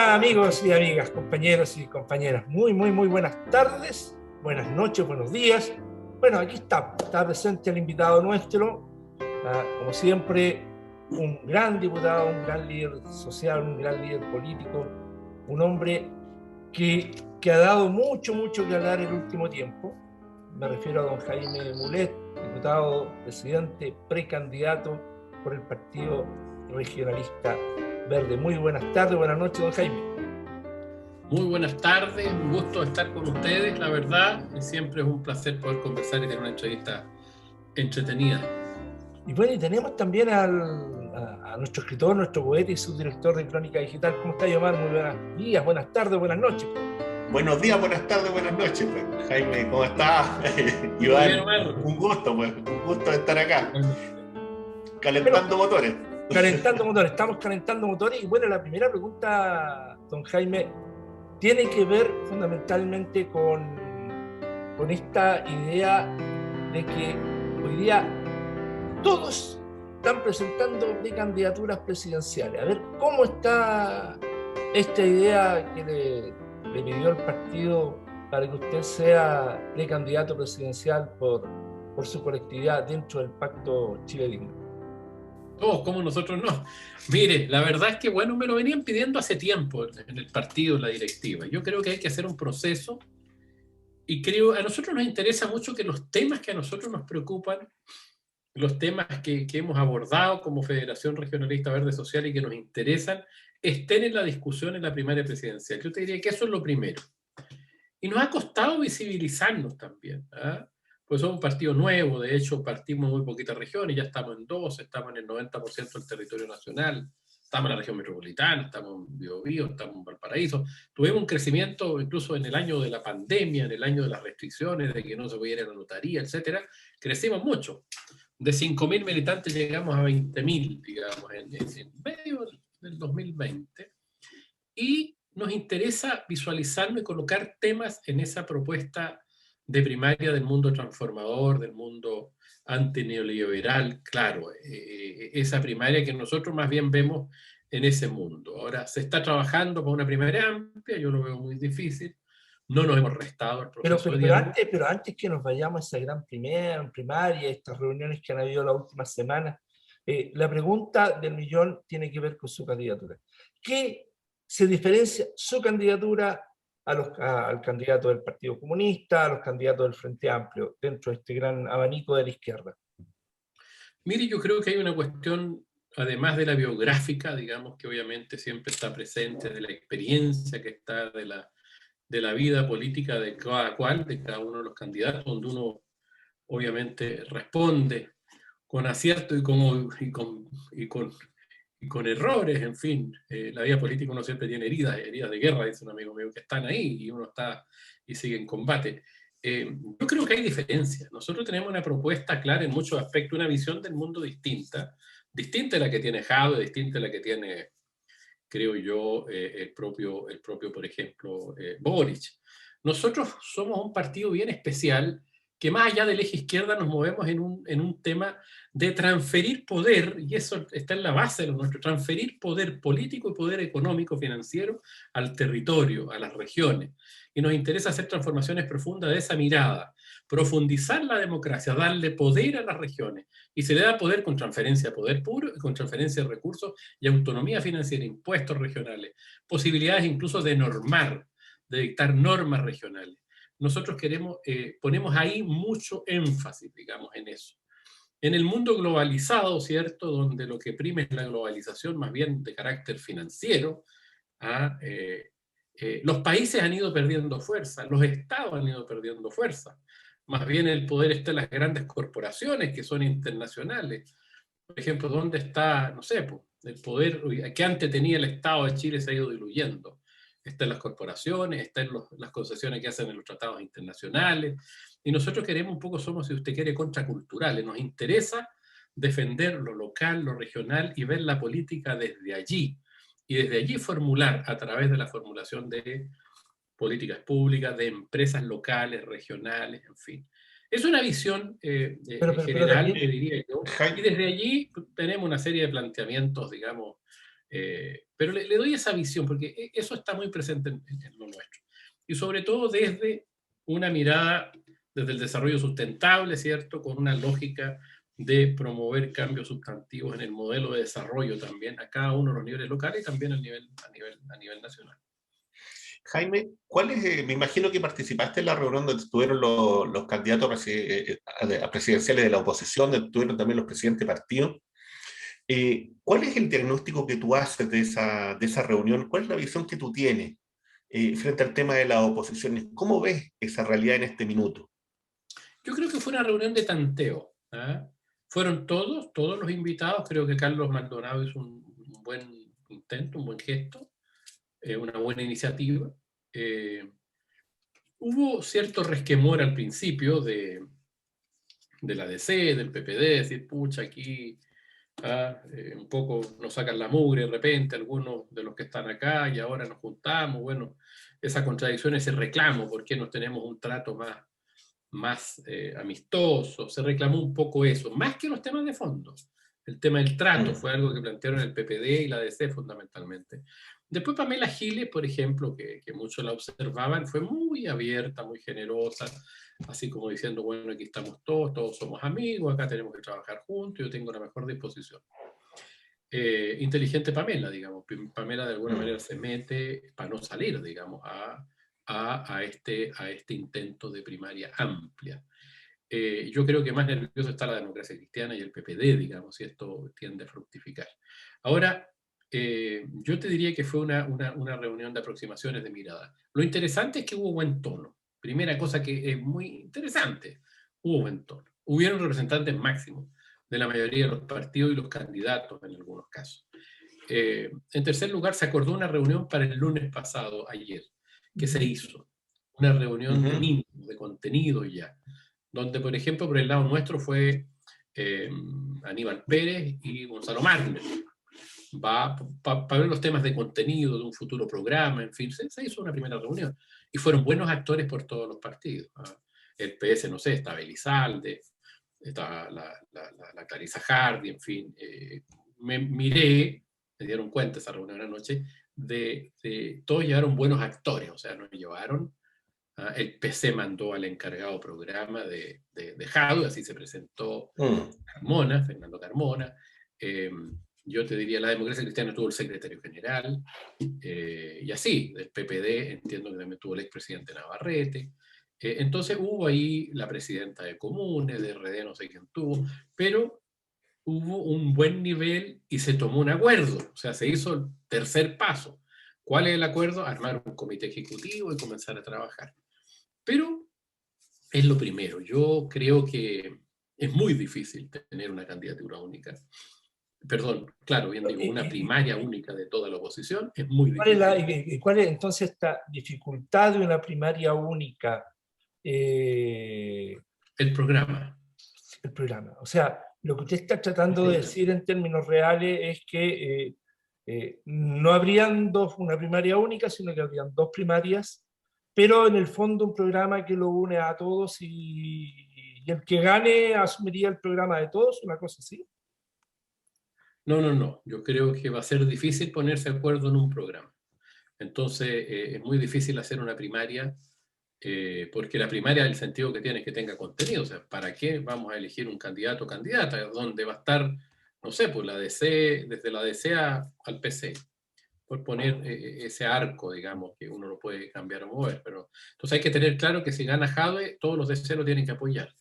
Hola amigos y amigas, compañeros y compañeras, muy buenas tardes, buenas noches, buenos días. Bueno, aquí está presente el invitado nuestro, como siempre, un gran diputado, un gran líder social, un gran líder político, un hombre que ha dado mucho que hablar el último tiempo. Me refiero a don Jaime Mulet, diputado, presidente, precandidato por el Partido Regionalista Verde. Muy buenas tardes, buenas noches, don Jaime. Muy buenas tardes, un gusto estar con ustedes, la verdad, siempre es un placer poder conversar y tener una entrevista entretenida. Y bueno, y tenemos también a nuestro escritor, nuestro poeta y subdirector de Crónica Digital. ¿Cómo está, Yomar? Muy buenos días, buenas tardes, buenas noches. Buenos días, buenas tardes, buenas noches, pues. Jaime, ¿cómo estás? Iván, un gusto, pues, un gusto estar acá, calentando motores. Estamos calentando motores. Y bueno, la primera pregunta, don Jaime, tiene que ver fundamentalmente con esta idea de que hoy día todos están presentando precandidaturas presidenciales. A ver, ¿cómo está esta idea que le pidió el partido para que usted sea precandidato presidencial por su colectividad dentro del Pacto Chile Digno? Todos como nosotros no. Mire, la verdad es que bueno, me lo venían pidiendo hace tiempo en el partido, en la directiva. Yo creo que hay que hacer un proceso y creo, a nosotros nos interesa mucho que los temas que a nosotros nos preocupan, los temas que hemos abordado como Federación Regionalista Verde Social y que nos interesan, estén en la discusión en la primaria presidencial. Yo te diría que eso es lo primero. Y nos ha costado visibilizarnos también, ¿eh? Pues somos un partido nuevo, de hecho partimos muy poquitas regiones, ya estamos en 2, estamos en el 90% del territorio nacional, estamos en la región metropolitana, estamos en Biobío, estamos en Valparaíso. Tuvimos un crecimiento incluso en el año de la pandemia, en el año de las restricciones, de que no se podía ir a la notaría, etcétera. Crecimos mucho. De 5.000 militantes llegamos a 20.000, digamos, en medio del 2020. Y nos interesa visualizarlo y colocar temas en esa propuesta de primaria del mundo transformador, del mundo antineoliberal, claro, esa primaria que nosotros más bien vemos en ese mundo. Ahora, se está trabajando para una primaria amplia, yo lo veo muy difícil, no nos hemos restado el proceso de diálogo. Pero antes que nos vayamos a esa gran primaria, estas reuniones que han habido la última semana, la pregunta del millón tiene que ver con su candidatura. ¿Qué se diferencia su candidatura al candidato del Partido Comunista, a los candidatos del Frente Amplio, dentro de este gran abanico de la izquierda? Mire, yo creo que hay una cuestión, además de la biográfica, digamos, que obviamente siempre está presente, de la experiencia que está, de la vida política de cada cual, de cada uno de los candidatos, donde uno obviamente responde con acierto y con errores, en fin. La vida política uno siempre tiene heridas de guerra, dice un amigo mío, que están ahí y uno está y sigue en combate. Yo creo que hay diferencias. Nosotros tenemos una propuesta clara en muchos aspectos, una visión del mundo distinta a la que tiene Jadwe, distinta a la que tiene, creo yo, el propio, por ejemplo, Boric. Nosotros somos un partido bien especial que más allá del eje izquierda nos movemos en un tema de transferir poder, y eso está en la base de lo nuestro, transferir poder político y poder económico, financiero, al territorio, a las regiones. Y nos interesa hacer transformaciones profundas de esa mirada, profundizar la democracia, darle poder a las regiones, y se le da poder con transferencia de poder puro, con transferencia de recursos y autonomía financiera, impuestos regionales, posibilidades incluso de normar, de dictar normas regionales. Nosotros ponemos ahí mucho énfasis, digamos, en eso. En el mundo globalizado, ¿cierto?, donde lo que prime es la globalización más bien de carácter financiero, los países han ido perdiendo fuerza, los estados han ido perdiendo fuerza. Más bien el poder está en las grandes corporaciones que son internacionales. Por ejemplo, ¿dónde está, no sé, el poder que antes tenía el Estado de Chile se ha ido diluyendo? Está en las corporaciones, está en las concesiones que hacen en los tratados internacionales, y nosotros queremos un poco, somos, si usted quiere, contraculturales. Nos interesa defender lo local, lo regional y ver la política desde allí, y desde allí formular, a través de la formulación de políticas públicas, de empresas locales, regionales, en fin. Es una visión general, diría yo, y desde allí tenemos una serie de planteamientos, digamos, Pero le doy esa visión, porque eso está muy presente en lo nuestro. Y sobre todo desde una mirada, desde el desarrollo sustentable, ¿cierto? Con una lógica de promover cambios sustantivos en el modelo de desarrollo también, a cada uno de los niveles locales y también a nivel nacional. Jaime, me imagino que participaste en la reunión donde estuvieron los candidatos a presidenciales de la oposición, donde estuvieron también los presidentes de partidos. ¿Cuál es el diagnóstico que tú haces de esa reunión? ¿Cuál es la visión que tú tienes frente al tema de las oposiciones? ¿Cómo ves esa realidad en este minuto? Yo creo que fue una reunión de tanteo. Fueron todos los invitados. Creo que Carlos Maldonado hizo un buen intento, un buen gesto, una buena iniciativa. Hubo cierto resquemor al principio de la DC, del PPD, decir, pucha, aquí un poco nos sacan la mugre de repente algunos de los que están acá y ahora nos juntamos. Bueno, esa contradicción, ese reclamo, ¿por qué no tenemos un trato más amistoso? Se reclamó un poco eso, más que los temas de fondo. El tema del trato fue algo que plantearon el PPD y la DC fundamentalmente. Después Pamela Giles, por ejemplo, que muchos la observaban, fue muy abierta, muy generosa, así como diciendo, bueno, aquí estamos todos somos amigos, acá tenemos que trabajar juntos, yo tengo la mejor disposición. Inteligente Pamela, digamos. Pamela de alguna manera se mete para no salir, digamos, a este intento de primaria amplia. Yo creo que más nervioso está la Democracia Cristiana y el PPD, digamos, si esto tiende a fructificar. Ahora, yo te diría que fue una reunión de aproximaciones de mirada. Lo interesante es que hubo buen tono. Primera cosa que es muy interesante, hubo buen tono. Hubieron representantes máximos de la mayoría de los partidos y los candidatos en algunos casos. En tercer lugar, se acordó una reunión para el lunes pasado, ayer, que se hizo. Una reunión de mínimo, de contenido ya, donde, por ejemplo, por el lado nuestro fue Aníbal Pérez y Gonzalo Marner. Va para ver los temas de contenido de un futuro programa, en fin, se hizo una primera reunión. Y fueron buenos actores por todos los partidos. El PS, no sé, estaba Elizalde, estaba la Clarisa Hardy, en fin. Me dieron cuenta esa reunión anoche, de todos llevaron buenos actores, o sea, nos llevaron, el PC mandó al encargado programa de Jadwe, así se presentó Fernando Carmona. Yo te diría, la Democracia Cristiana tuvo el secretario general, y así, del PPD entiendo que también tuvo el expresidente Navarrete. Entonces hubo ahí la presidenta de Comunes, de RD, no sé quién tuvo, pero hubo un buen nivel y se tomó un acuerdo, o sea, se hizo el tercer paso. ¿Cuál es el acuerdo? Armar un comité ejecutivo y comenzar a trabajar. Pero es lo primero. Yo creo que es muy difícil tener una candidatura única. Perdón, claro, bien digo, una primaria única de toda la oposición es muy difícil. ¿Cuál es entonces esta dificultad de una primaria única? El programa. El programa. O sea, lo que usted está tratando de decir en términos reales es que no habrían una primaria única, sino que habrían dos primarias, pero en el fondo un programa que lo une a todos y el que gane asumiría el programa de todos, una cosa así. No. Yo creo que va a ser difícil ponerse de acuerdo en un programa. Entonces, es muy difícil hacer una primaria, porque la primaria, el sentido que tiene es que tenga contenido. O sea, ¿para qué vamos a elegir un candidato o candidata donde va a estar, no sé, pues la DC, desde la DC al PC? Por poner ese arco, digamos, que uno lo puede cambiar o mover. Pero, entonces hay que tener claro que si gana Jadwe, todos los DC lo tienen que apoyar.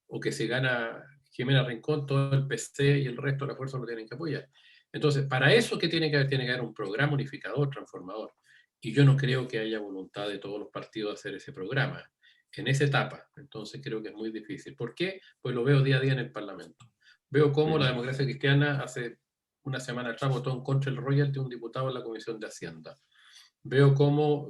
O que si gana Jimena Rincón, todo el PC y el resto de la fuerza lo tienen que apoyar. Entonces, para eso, ¿qué tiene que haber? Tiene que haber un programa unificador, transformador. Y yo no creo que haya voluntad de todos los partidos de hacer ese programa en esa etapa. Entonces, creo que es muy difícil. ¿Por qué? Pues lo veo día a día en el Parlamento. Veo cómo la Democracia Cristiana hace una semana atrás votó en contra del royalty de un diputado en la Comisión de Hacienda. Veo cómo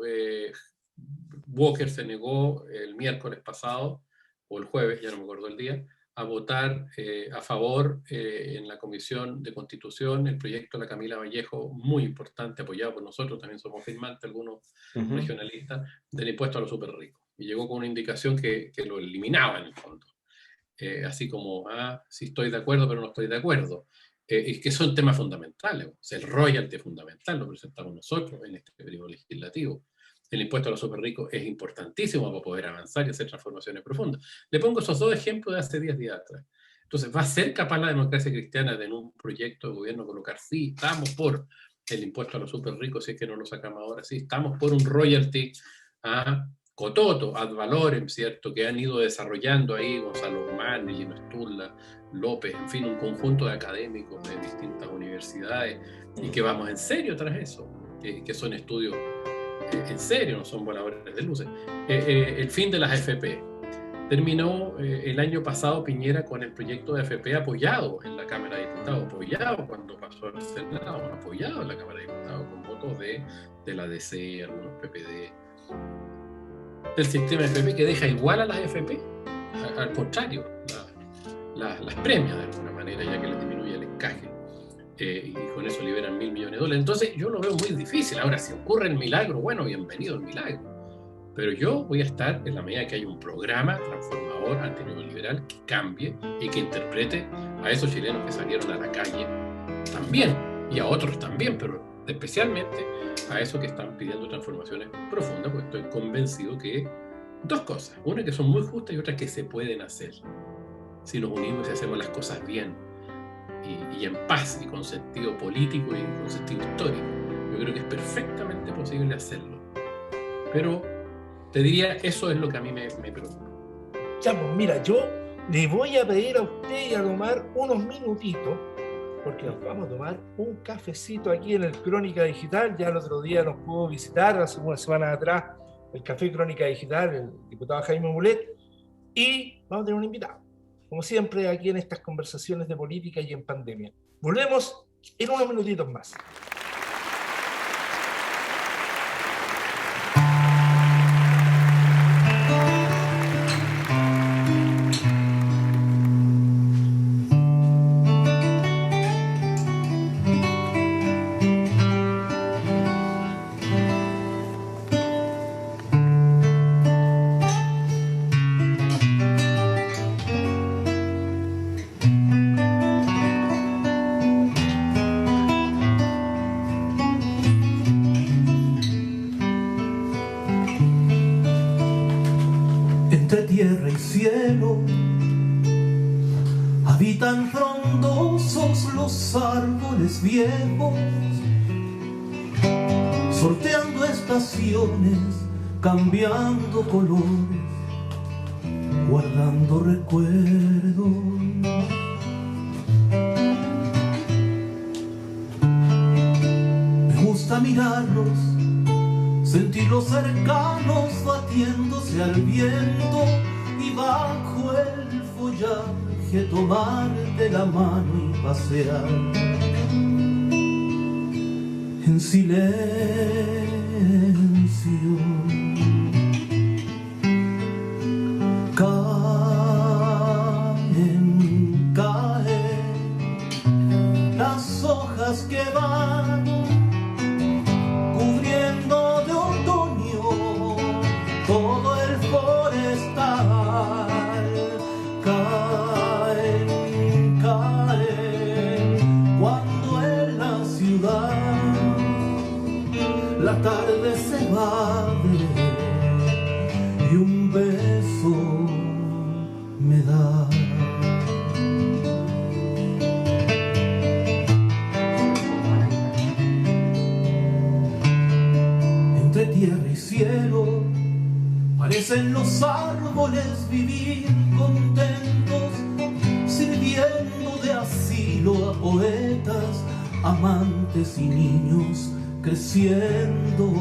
Walker se negó el miércoles pasado, o el jueves, ya no me acuerdo el día, a votar a favor en la Comisión de Constitución el proyecto de la Camila Vallejo, muy importante, apoyado por nosotros, también somos firmantes, algunos regionalistas, del impuesto a los súper ricos. Y llegó con una indicación que lo eliminaba en el fondo. Así como, sí estoy de acuerdo, pero no estoy de acuerdo. y que son temas fundamentales. O sea, el royalty es fundamental, lo presentamos nosotros en este periodo legislativo. El impuesto a los súper ricos es importantísimo para poder avanzar y hacer transformaciones profundas. Le pongo esos 2 ejemplos de hace 10 días atrás. Entonces, ¿va a ser capaz la democracia cristiana de en un proyecto de gobierno colocar, sí, estamos por el impuesto a los súper ricos, si es que no lo sacamos ahora, sí, estamos por un royalty a cototo, ad valorem, ¿cierto?, que han ido desarrollando ahí Gonzalo Guzmán, Gino Sturla, López, en fin, un conjunto de académicos de distintas universidades, y que vamos en serio tras eso, que son estudios en serio, no son voladores de luces. El fin de las AFP. Terminó el año pasado Piñera con el proyecto de AFP apoyado en la Cámara de Diputados, apoyado cuando pasó al Senado, apoyado en la Cámara de Diputados con votos de la DC, algunos PPD, del sistema de AFP que deja igual a las AFP, al contrario, las premia de alguna manera, ya que les disminuye el encaje. Y con eso liberan $1.000 millones. Entonces yo lo veo muy difícil. Ahora, si ocurre el milagro, bueno, bienvenido el milagro. Pero yo voy a estar en la medida que haya un programa transformador antineoliberal que cambie y que interprete a esos chilenos que salieron a la calle también, y a otros también, pero especialmente a esos que están pidiendo transformaciones profundas, porque estoy convencido que 2 cosas. Una, que son muy justas, y otra, que se pueden hacer si nos unimos y hacemos las cosas bien. Y en paz, y con sentido político y con sentido histórico. Yo creo que es perfectamente posible hacerlo. Pero te diría, eso es lo que a mí me preocupa. Ya, pues mira, yo le voy a pedir a usted y a tomar unos minutitos, porque nos vamos a tomar un cafecito aquí en el Crónica Digital. Ya el otro día nos pudo visitar, hace unas semanas atrás, el Café Crónica Digital, el diputado Jaime Mulet, y vamos a tener un invitado, como siempre, aquí en estas conversaciones de política y en pandemia. Volvemos en unos minutitos más. Tierra y cielo habitan frondosos los árboles viejos, sorteando estaciones, cambiando colores, guardando recuerdos. Me gusta mirarlos, sentirlos cercanos, batiéndose al viento, y bajo el follaje tomarte la mano y pasear en silencio. Caen las hojas que van cubriendo de otoño todo el forestal. Caen cuando en la ciudad la tarde se va y un beso me da. Entre tierra y cielo parecen los árboles vivir contentos, sirviendo de asilo a poetas, amantes y niños creciendo.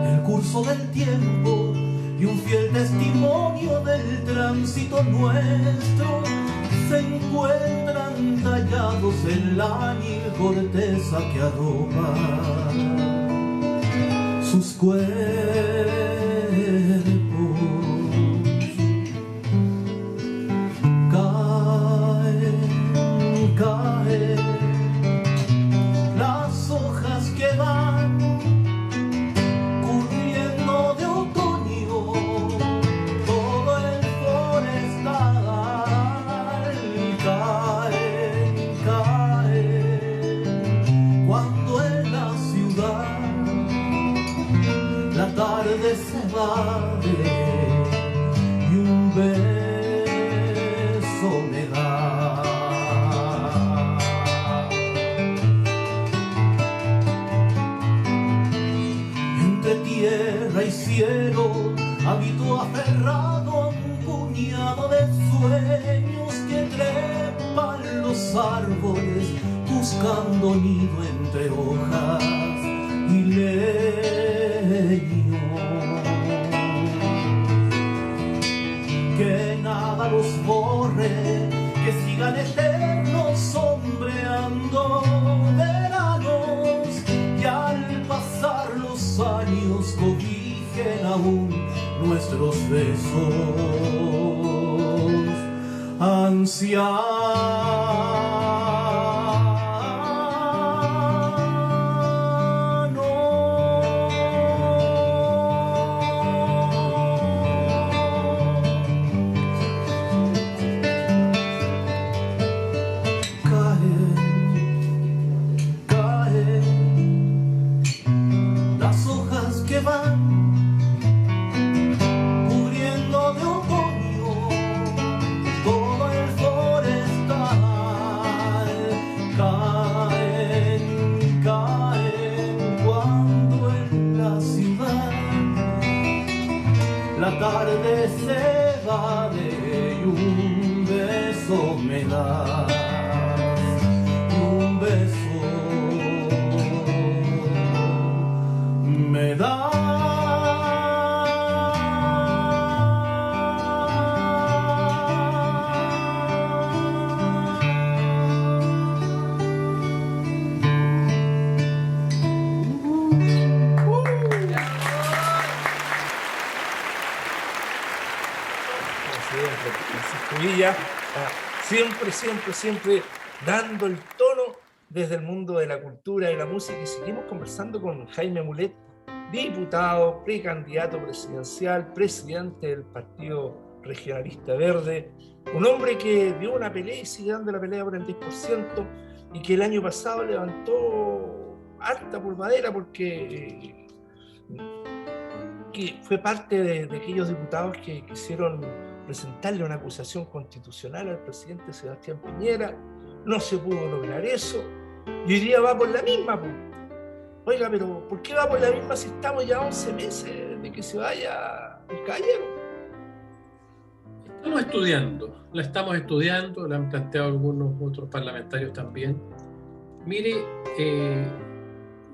El curso del tiempo y un fiel testimonio del tránsito nuestro se encuentran tallados en la añil corteza que arropa sus cuerpos. Caen las hojas que van cubriendo de otoño todo el forestal. evade y un beso me da. Entre tierra y cielo habito aferrado a un puñado de sueños que trepan los árboles buscando nido entre hojas y leño. Que nada los borre, que sigan eternos sombreando veranos y al pasar los años cobijen aún nuestros besos Caen las hojas que van cubriendo de otoño todo el forestal. Caen cuando en la ciudad la tarde se va de y un beso me da. Un beso me da. Francisco Villa, siempre dando el tono desde el mundo de la cultura y la música. Y seguimos conversando con Jaime Mulet, diputado, precandidato presidencial, presidente del Partido Regionalista Verde, un hombre que dio una pelea y sigue dando la pelea por el 10% y que el año pasado levantó harta polvadera porque que fue parte de aquellos diputados que quisieron presentarle una acusación constitucional al presidente Sebastián Piñera. No se pudo lograr eso y hoy día va por la misma. Oiga, pero ¿por qué va por la misma si estamos ya 11 meses de que se vaya el caballero? La estamos estudiando, la han planteado algunos otros parlamentarios también. Mire,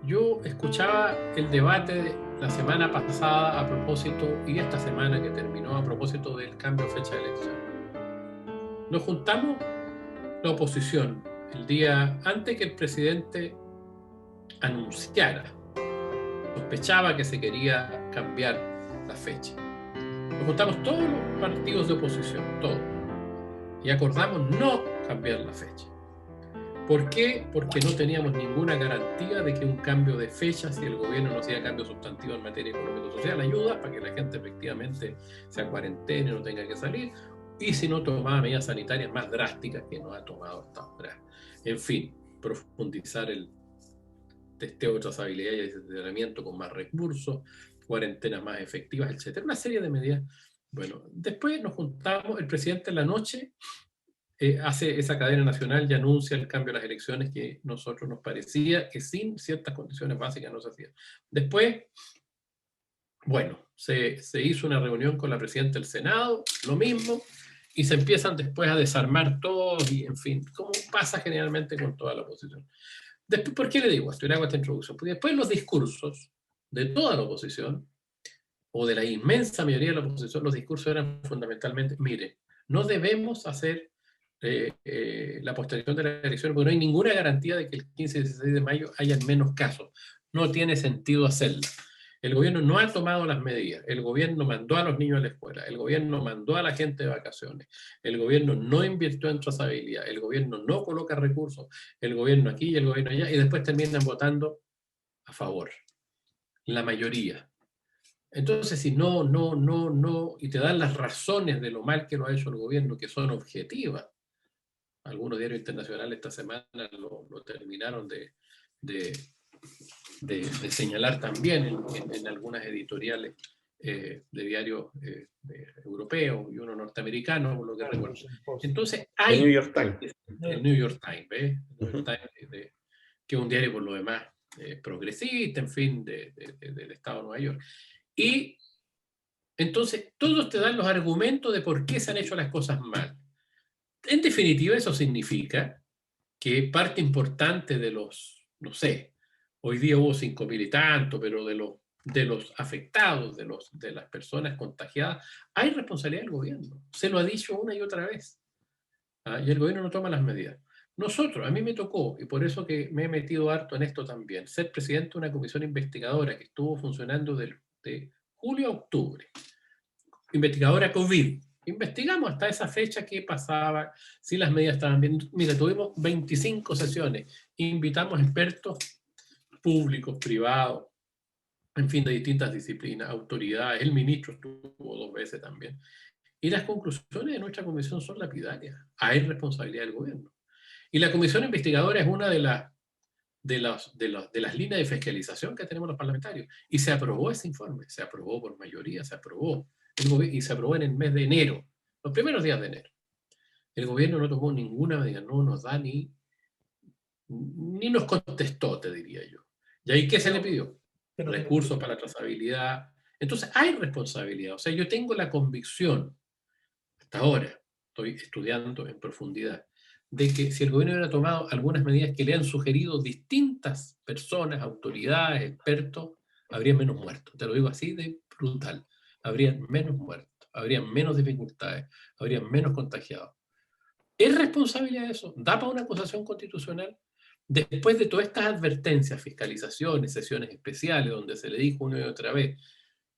yo escuchaba el debate la semana pasada a propósito, y esta semana que terminó, a propósito del cambio de fecha de elección. Nos juntamos la oposición el día antes que el presidente anunciara, sospechaba que se quería cambiar la fecha. Nos juntamos todos los partidos de oposición, todos, y acordamos no cambiar la fecha. ¿Por qué? Porque no teníamos ninguna garantía de que un cambio de fecha, si el gobierno no hacía cambio sustantivo en materia económico-social, ayuda para que la gente efectivamente se acuarentene, no tenga que salir, y si no tomaba medidas sanitarias más drásticas que no ha tomado hasta ahora. En fin, profundizar el testeo de trazabilidad y aislamiento con más recursos, cuarentenas más efectivas, etc. Una serie de medidas. Bueno, después nos juntamos, el presidente en la noche hace esa cadena nacional y anuncia el cambio de las elecciones que a nosotros nos parecía que sin ciertas condiciones básicas no se hacía. Después, bueno, se hizo una reunión con la presidenta del Senado, lo mismo, y se empiezan después a desarmar todos, y en fin, como pasa generalmente con toda la oposición. Después, ¿por qué le digo esto? Le hago esta introducción. Porque después los discursos de toda la oposición, o de la inmensa mayoría de la oposición, los discursos eran fundamentalmente, mire, no debemos hacer la postergación de la elección porque no hay ninguna garantía de que el 15 y 16 de mayo haya menos casos. No tiene sentido hacerlo. El gobierno no ha tomado las medidas. El gobierno mandó a los niños a la escuela. El gobierno mandó a la gente de vacaciones. El gobierno no invirtió en trazabilidad. El gobierno no coloca recursos. El gobierno aquí y el gobierno allá. Y después terminan votando a favor. La mayoría. Entonces, si no, y te dan las razones de lo mal que lo ha hecho el gobierno, que son objetivas. Algunos diarios internacionales esta semana lo terminaron de señalar también en algunas editoriales diarios europeos y uno norteamericano, por lo que recuerdo. Entonces, El New York Times. El New York Times, ¿ves? El New York Times, que es un diario por lo demás progresista, en fin, del estado de Nueva York. Y entonces, todos te dan los argumentos de por qué se han hecho las cosas mal. En definitiva, eso significa que parte importante de los, no sé, hoy día hubo 5.000 y tanto, pero de los afectados, de las personas contagiadas, hay responsabilidad del gobierno. Se lo ha dicho una y otra vez. Y el gobierno no toma las medidas. Nosotros, a mí me tocó, y por eso que me he metido harto en esto también, ser presidente de una comisión investigadora que estuvo funcionando de julio a octubre. Investigadora COVID. Investigamos hasta esa fecha qué pasaba, si las medidas estaban bien. Mira, tuvimos 25 sesiones, invitamos expertos públicos, privados, en fin, de distintas disciplinas, autoridades, el ministro estuvo 2 veces también. Y las conclusiones de nuestra comisión son lapidarias. Hay responsabilidad del gobierno. Y la comisión investigadora es una de las líneas de fiscalización que tenemos los parlamentarios. Y se aprobó ese informe, se aprobó por mayoría, se aprobó. Y se aprobó en el mes de enero, los primeros días de enero. El gobierno no tomó ninguna medida, no nos da ni nos contestó, te diría yo. ¿Y ahí qué se le pidió? Recursos para la trazabilidad. Entonces hay responsabilidad. O sea, yo tengo la convicción, hasta ahora, estoy estudiando en profundidad, de que si el gobierno hubiera tomado algunas medidas que le han sugerido distintas personas, autoridades, expertos, habría menos muertos. Te lo digo así de brutal. Habrían menos muertos, habrían menos dificultades, habrían menos contagiados. ¿Es responsabilidad de eso? ¿Da para una acusación constitucional? Después de todas estas advertencias, fiscalizaciones, sesiones especiales, donde se le dijo una y otra vez,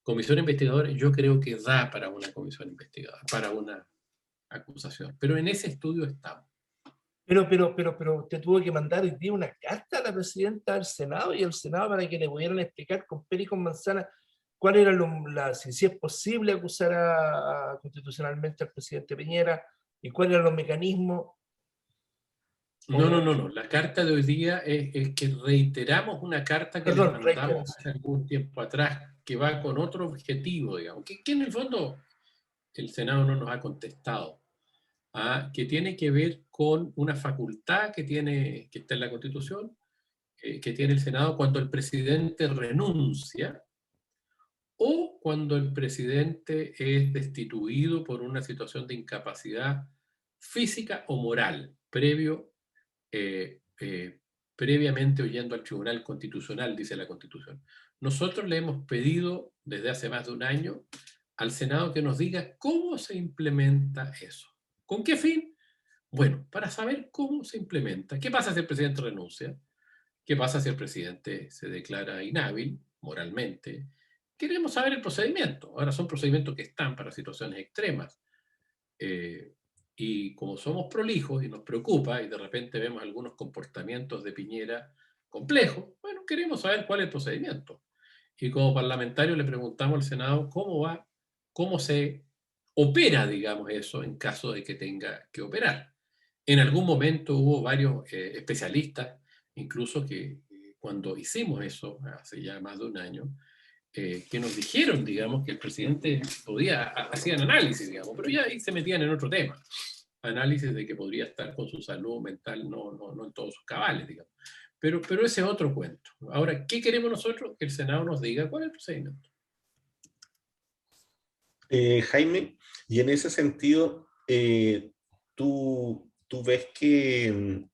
comisión investigadora, yo creo que da para una comisión investigadora, para una acusación. Pero en ese estudio estamos. Pero te tuvo que mandar hoy día una carta a la presidenta del Senado y al Senado para que le pudieran explicar con pera y con manzana cuál era si es posible acusar constitucionalmente al presidente Piñera y cuáles eran los mecanismos. No. La carta de hoy día es que reiteramos una carta que le mandamos hace algún tiempo atrás, que va con otro objetivo, digamos, que en el fondo el Senado no nos ha contestado. Que tiene que ver con una facultad que está en la Constitución, que tiene el Senado cuando el presidente renuncia o cuando el presidente es destituido por una situación de incapacidad física o moral, previamente oyendo al Tribunal Constitucional, dice la Constitución. Nosotros le hemos pedido desde hace más de un año al Senado que nos diga cómo se implementa eso. ¿Con qué fin? Bueno, para saber cómo se implementa. ¿Qué pasa si el presidente renuncia? ¿Qué pasa si el presidente se declara inhábil moralmente? Queremos saber el procedimiento. Ahora son procedimientos que están para situaciones extremas. Y como somos prolijos y nos preocupa y de repente vemos algunos comportamientos de Piñera complejos, bueno, queremos saber cuál es el procedimiento. Y como parlamentarios le preguntamos al Senado cómo se opera, digamos, eso en caso de que tenga que operar. En algún momento hubo varios especialistas, incluso que cuando hicimos eso, hace ya más de un año, que nos dijeron, digamos, que el presidente hacían análisis, digamos, pero ya ahí se metían en otro tema. Análisis de que podría estar con su salud mental, no en todos sus cabales, digamos. Pero ese es otro cuento. Ahora, ¿qué queremos nosotros? Que el Senado nos diga cuál es el procedimiento. Jaime, y en ese sentido, ¿tú ves que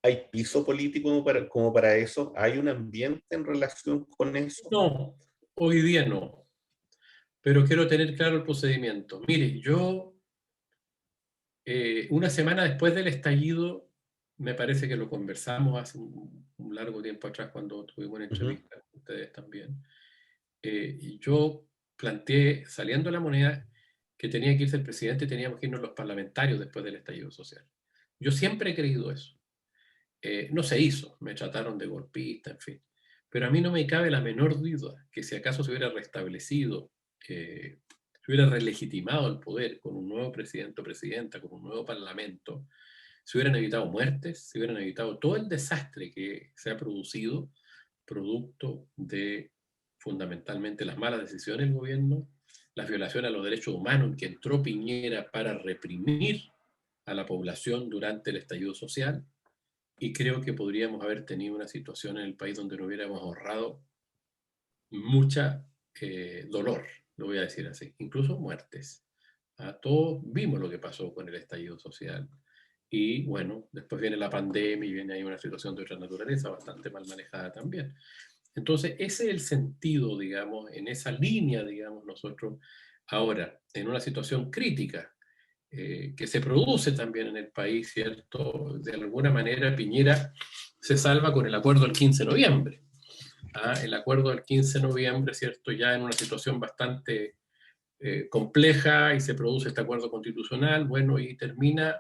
hay piso político como para eso? ¿Hay un ambiente en relación con eso? No, hoy día no. Pero quiero tener claro el procedimiento. Mire, yo, una semana después del estallido, me parece que lo conversamos hace un largo tiempo atrás cuando tuvimos una entrevista con ustedes también, y yo planteé, saliendo de la moneda, que tenía que irse el presidente y teníamos que irnos los parlamentarios después del estallido social. Yo siempre he creído eso. No se hizo, me trataron de golpista, en fin. Pero a mí no me cabe la menor duda que si acaso se hubiera restablecido, se hubiera relegitimado el poder con un nuevo presidente o presidenta, con un nuevo parlamento, se hubieran evitado muertes, se hubieran evitado todo el desastre que se ha producido producto de fundamentalmente las malas decisiones del gobierno, las violaciones a los derechos humanos en que entró Piñera para reprimir a la población durante el estallido social, y creo que podríamos haber tenido una situación en el país donde no hubiéramos ahorrado mucha dolor, lo voy a decir así, incluso muertes. Todos vimos lo que pasó con el estallido social. Y bueno, después viene la pandemia y viene ahí una situación de otra naturaleza bastante mal manejada también. Entonces, ese es el sentido, digamos, en esa línea, digamos, nosotros ahora, en una situación crítica que se produce también en el país, ¿cierto? De alguna manera Piñera se salva con el acuerdo del 15 de noviembre. El acuerdo del 15 de noviembre, ¿cierto? Ya en una situación bastante compleja, y se produce este acuerdo constitucional, bueno, y termina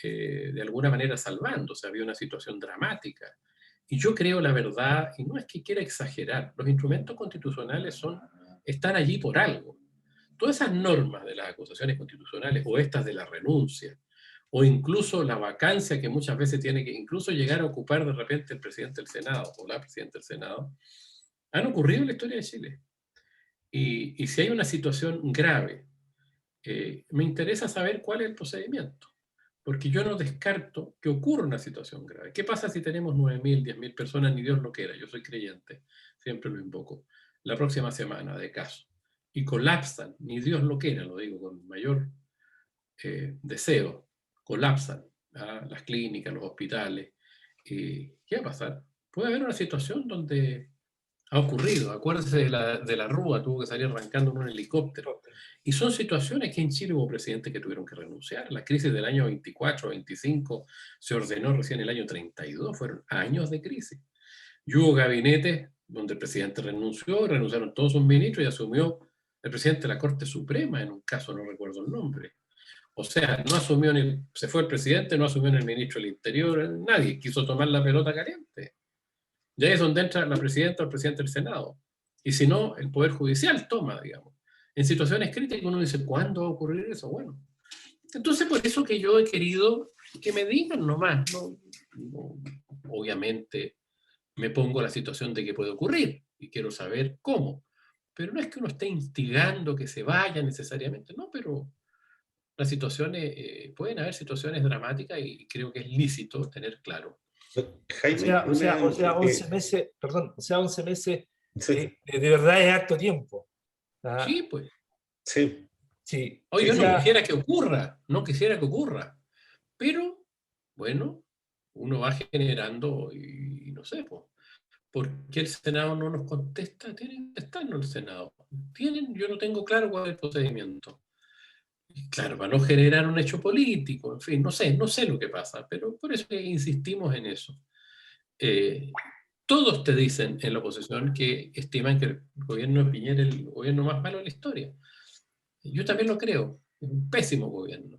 de alguna manera salvándose. Había una situación dramática. Y yo creo, la verdad, y no es que quiera exagerar, los instrumentos constitucionales están allí por algo. Todas esas normas de las acusaciones constitucionales, o estas de la renuncia, o incluso la vacancia que muchas veces tiene que incluso llegar a ocupar de repente el presidente del Senado o la presidenta del Senado, han ocurrido en la historia de Chile. Y si hay una situación grave, me interesa saber cuál es el procedimiento, porque yo no descarto que ocurra una situación grave. ¿Qué pasa si tenemos 9.000, 10.000 personas, ni Dios lo quiera, yo soy creyente, siempre lo invoco, la próxima semana de caso, y colapsan, ni Dios lo quiera, lo digo con mayor deseo, colapsan las clínicas, los hospitales? ¿Qué va a pasar? Puede haber una situación donde ha ocurrido, acuérdese de la Rúa, tuvo que salir arrancando en un helicóptero. Y son situaciones que en Chile hubo presidentes que tuvieron que renunciar. La crisis del año 24, 25 se ordenó recién el año 32, fueron años de crisis. Y hubo gabinetes donde el presidente renunciaron todos sus ministros y asumió el presidente de la Corte Suprema, en un caso no recuerdo el nombre. O sea, no asumió se fue el presidente, no asumió el ministro del Interior, nadie quiso tomar la pelota caliente. Y ahí es donde entra la presidenta o el presidente del Senado. Y si no, el Poder Judicial toma, digamos. En situaciones críticas uno dice, ¿cuándo va a ocurrir eso? Bueno, entonces por eso que yo he querido que me digan nomás. Obviamente me pongo la situación de que puede ocurrir y quiero saber cómo. Pero no es que uno esté instigando que se vaya necesariamente, no, pero las situaciones, pueden haber situaciones dramáticas y creo que es lícito tener claro. Jaime, o sea, 11 meses, perdón, o sea, 11 meses sí. de verdad es harto tiempo. Sí, pues. Sí. Sí. Oye, yo no quisiera que ocurra, no quisiera que ocurra, pero bueno, uno va generando y no sé, pues, ¿por qué el Senado no nos contesta? Tienen que estar en el Senado. Yo no tengo claro cuál es el procedimiento. Y claro, para no generar un hecho político, en fin, no sé lo que pasa, pero por eso que insistimos en eso. Todos te dicen en la oposición que estiman que el gobierno de Piñera es el gobierno más malo de la historia. Yo también lo creo, es un pésimo gobierno.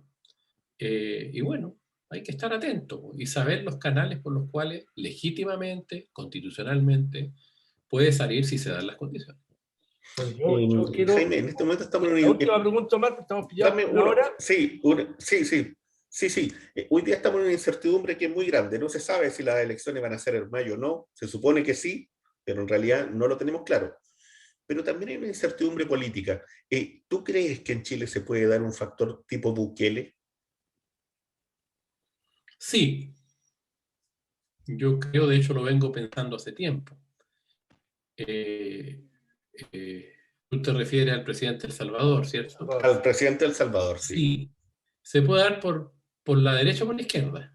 Y bueno, hay que estar atento y saber los canales por los cuales legítimamente, constitucionalmente, puede salir si se dan las condiciones. Bueno, yo quiero... Jaime, en este momento estamos en la última pregunta, Marco, estamos pillados por la hora. Sí. Hoy día estamos en una incertidumbre que es muy grande. No se sabe si las elecciones van a ser en mayo o no. Se supone que sí, pero en realidad no lo tenemos claro. Pero también hay una incertidumbre política. ¿Tú crees que en Chile se puede dar un factor tipo Bukele? Sí. Yo creo, de hecho, lo vengo pensando hace tiempo. Tú te refieres al presidente de El Salvador, ¿cierto? Al presidente de El Salvador, sí. Sí. Se puede dar por la derecha o por la izquierda,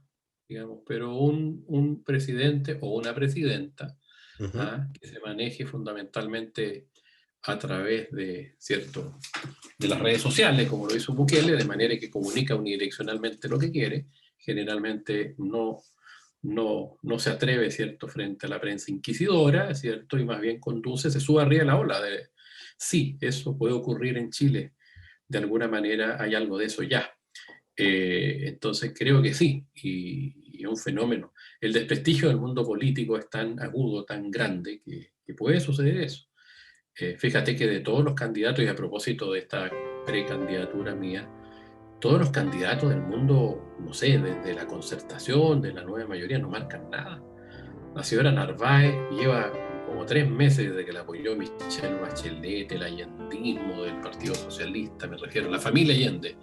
digamos, pero un presidente o una presidenta que se maneje fundamentalmente a través de las redes sociales, como lo hizo Bukele, de manera que comunica unidireccionalmente lo que quiere, generalmente no se atreve, ¿cierto?, frente a la prensa inquisidora, ¿cierto?, y más bien se sube arriba de la ola de, sí, eso puede ocurrir en Chile, de alguna manera hay algo de eso ya. Entonces creo que sí, y es un fenómeno. El desprestigio del mundo político es tan agudo, tan grande, que puede suceder eso. Fíjate que de todos los candidatos, y a propósito de esta precandidatura mía, todos los candidatos del mundo, no sé, desde la Concertación, de la Nueva Mayoría, no marcan nada. La señora Narváez lleva como 3 meses desde que la apoyó Michelle Bachelet, el allentismo del Partido Socialista, me refiero a la familia Allende,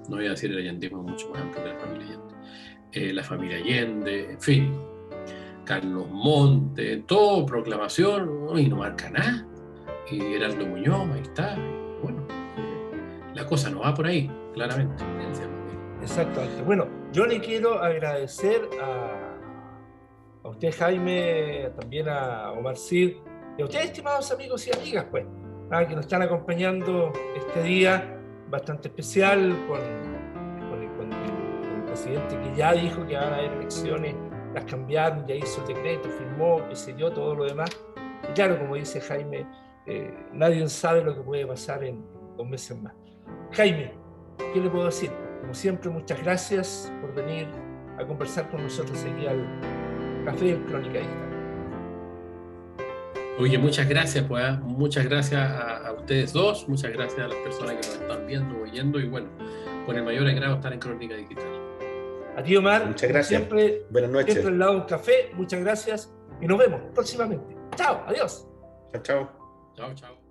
no voy a decir el allentismo mucho más amplio que la familia Allende, la familia Allende, en fin, Carlos Monte, todo proclamación, y no marca nada, y Heraldo Muñoz, ahí está, bueno, la cosa no va por ahí, claramente. Exactamente. Bueno, yo le quiero agradecer a usted, Jaime, también a Omar Cid, y a ustedes, estimados amigos y amigas, pues, que nos están acompañando este día bastante especial con el presidente que ya dijo que van a haber elecciones, las cambiaron, ya hizo el decreto, firmó, qué sé yo, todo lo demás. Y claro, como dice Jaime, nadie sabe lo que puede pasar en 2 meses más. Jaime, ¿qué le puedo decir? Como siempre, muchas gracias por venir a conversar con nosotros aquí al Café del Crónica Digital. Oye, muchas gracias, pues, muchas gracias a ustedes dos, muchas gracias a las personas que nos están viendo, oyendo, y bueno, con el mayor agrado estar en Crónica Digital. A ti, Omar, muchas gracias. Siempre, buenas noches. Siempre al lado de un café, muchas gracias y nos vemos próximamente. Chao, adiós. Chao, chao. Chao, chao.